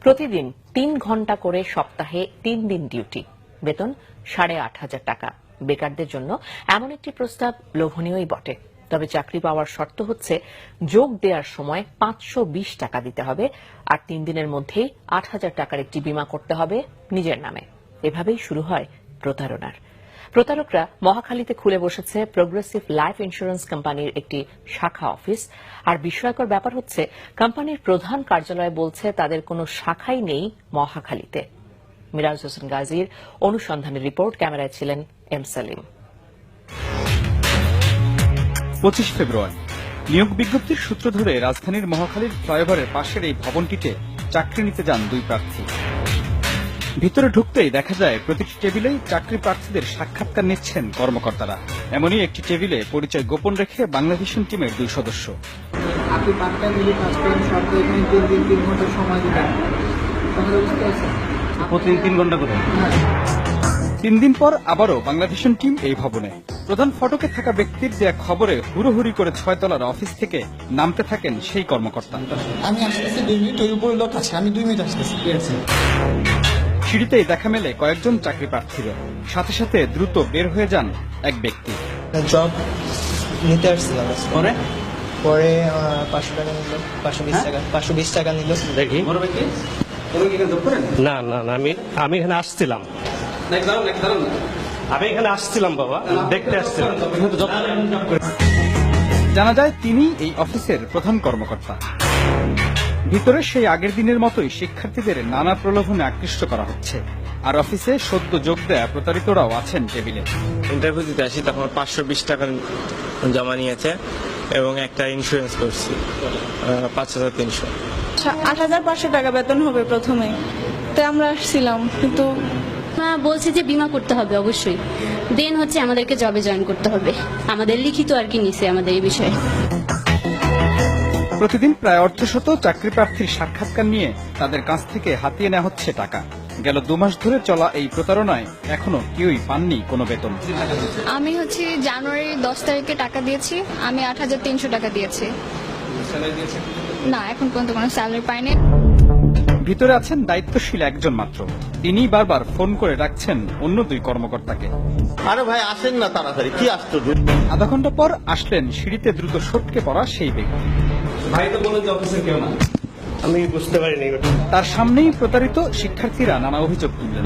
প্রতিদিন ৩ ঘন্টা করে সপ্তাহে ৩ দিন ডিউটি, বেতন ৮,৫০০ টাকা। বেকারদের জন্য এমন একটি প্রস্তাব লোভনীয়ই বটে। তবে চাকরি পাওয়ার শর্ত হচ্ছে যোগ দেওয়ার সময় ৫২০ টাকা দিতে হবে, আর ৩ দিনের মধ্যেই ৮,০০০ টাকার একটি বীমা করতে হবে নিজের নামে। এভাবেই শুরু হয় প্রতারণার। প্রতারকরা মহাখালীতে খুলে বসেছে প্রোগ্রেসিভ লাইফ ইন্স্যুরেন্স কোম্পানির একটি শাখা অফিস। আর বিস্ময়কর ব্যাপার হচ্ছে, কোম্পানির প্রধান কার্যালয় বলছে তাদের কোনো শাখাই নেই মহাখালীতে। মিরাজ হোসেন গাজীর অনুসন্ধানের রিপোর্ট, ক্যামেরায় ছিলেন এম সেলিম। ২৫ ফেব্রুয়ারি নিয়োগ বিজ্ঞপ্তির সূত্র ধরে রাজধানীর মহাখালীর ফ্লাইওভারের পাশের এই ভবনটিতে চাকরি নিতে যান দুই প্রার্থী। ভিতরে ঢুকতেই দেখা যায় প্রতিটি টেবিলেই চাকরি প্রার্থীদের সাক্ষাৎকার নিচ্ছেন কর্মকর্তারা। এমনই একটি টেবিলে পরিচয় গোপন রেখে বাংলাভিশন টিমের দুই সদস্য। আপনি পার্ট টাইম মিলে কাজ করেন, সপ্তাহে এখানে 3 দিন 3 ঘন্টা সময় দিবেন। তাহলে বুঝতে পারছেন প্রতিদিন 3 ঘন্টা করে। 3 দিন পর আবারও বাংলাভিশন টিম এই ভবনে। প্রধান ফটকে থাকা ব্যক্তির দেয়া খবরে হুড়োহুড়ি করে 6 তলার অফিস থেকে নামতে থাকেন সেই কর্মকর্তা। আমি আসতেছি 2 মিনিট, ওই উপরে লোক আছে, আমি 2 মিনিট আসতেছি। সিঁড়িতেই দেখা মেলে কয়েকজন চাকরি প্রার্থীদের, সাথে সাথে দ্রুত বের হয়ে যান এক ব্যক্তি। জব নিতে আসছিলাম, পরে 500 টাকা নিল, 520 টাকা নিল। দেখি না না না, আমি এখানে আসছিলাম, আমি এখানে আসছিলাম বাবা, দেখতে আসছিলাম। জানা যায় তিনি এই অফিসের প্রধান কর্মকর্তা। ভিতরে সেই আগের দিনের মতোই শিক্ষার্থীদের নানা প্রলোভনে আকৃষ্ট করা হচ্ছে, আর অফিসে সদ্য যোগ দেয়া প্রতারিতরাও আছেন টেবিলে। ইন্টারভিউ দিতে আসি, তখন 520 টাকা জমা নিয়েছে এবং একটা ইন্স্যুরেন্স করছি 5,300। 8,500 টাকা বেতন হবে প্রথমে, তাই আমরা আসছিলাম। কিন্তু বলছে যে বীমা করতে হবে অবশ্যই, দেন হচ্ছে আমাদেরকে জবে জয়েন করতে হবে। আমাদের লিখিত আর কি নিছে আমাদের এই বিষয়ে। প্রতিদিন প্রায় অর্ধশত চাকরি প্রার্থীর সাক্ষাৎকার নিয়ে তাদের কাছ থেকে হাতিয়ে নেওয়া হচ্ছে টাকা। গেল 2 মাস ধরে চলা এই প্রতারণায় এখনো কেউই পাননি কোনো বেতন। আমি জানুয়ারির 10 তারিখে টাকা দিয়েছি, আমি 8,300 টাকা দিয়েছি। না, এখন পর্যন্ত কোনো স্যালারি পাইনি। ভিতরে আছেন দায়িত্বশীল একজন মাত্র, তিনি বারবার ফোন করে ডাকছেন অন্য 2 কর্মকর্তাকে। আরে ভাই আসেন না তাড়াতাড়ি, কি আশ্চর্য। আধা ঘন্টা পর আসলেন সিঁড়িতে দ্রুত সটকে পড়া সেই ব্যক্তি। ভাই তো বলেন যে অফিসের কেউ না, আমি বুঝতে পারিনি। তার সামনেই প্রতারিত শিক্ষার্থীরা নানা অভিযোগ তুললেন।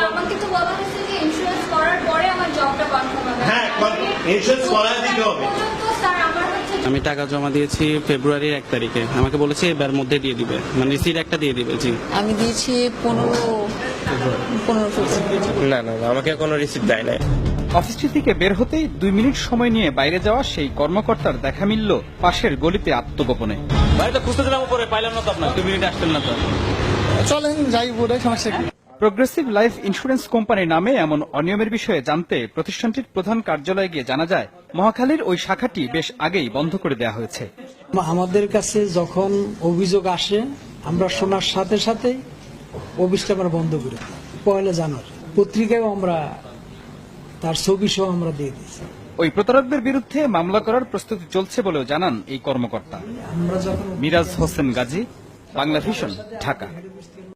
আমাকে তো বলা হয়েছে যে ইন্স্যুরেন্স করার পরে আমার জবটা কনফার্ম হবে। হ্যাঁ, ইন্স্যুরেন্স করায় দিতে হবে। আমি টাকা জমা দিয়েছি ফেব্রুয়ারির 1 তারিখে, আমাকে বলেছে এবার মধ্যে দিয়ে দিবে, মানে রিসিট একটা দিয়ে দিবে। জি, আমি দিয়েছি 15 ফেব্রুয়ারি। না না, আমাকে কোনো রিসিপ্ট দেয় নাই। অফিসটি থেকে বের হতেই 2 মিনিট সময় নিয়ে বাইরে যাওয়া সেই কর্মকর্তার দেখা মিলল পাশের গলিতে আত্মগোপনে। বাড়িতে খুঁজতে দিলাম, উপরে পাইলাম না তো, আপনার 2 মিনিট আসতেন না তো। চলেন যাই, বোধহয় সমস্যা কি। প্রোগ্রেসিভ লাইফ ইন্স্যুরেন্স কোম্পানির নামে এমন অনিয়মের বিষয়ে জানতে প্রতিষ্ঠানটির প্রধান কার্যালয়ে গিয়ে জানা যায়, মহাখালীর ওই শাখাটি বেশ আগেই বন্ধ করে দেওয়া হয়েছে। আমাদের কাছে যখন অভিযোগ আসে, আমরা শোনার সাথে সাথেই অফিসটা আমরা বন্ধ করে দিই। 1 জানুয়ারি পত্রিকায় আমরা তার ছবি সহ আমরা দিয়ে দিয়েছি। ওই প্রতারকদের বিরুদ্ধে মামলা করার প্রস্তুতি চলছে বলেও জানান এই কর্মকর্তা। আমরা যখন মিরাজ হোসেন গাজী, বাংলাভিশন, ঢাকা।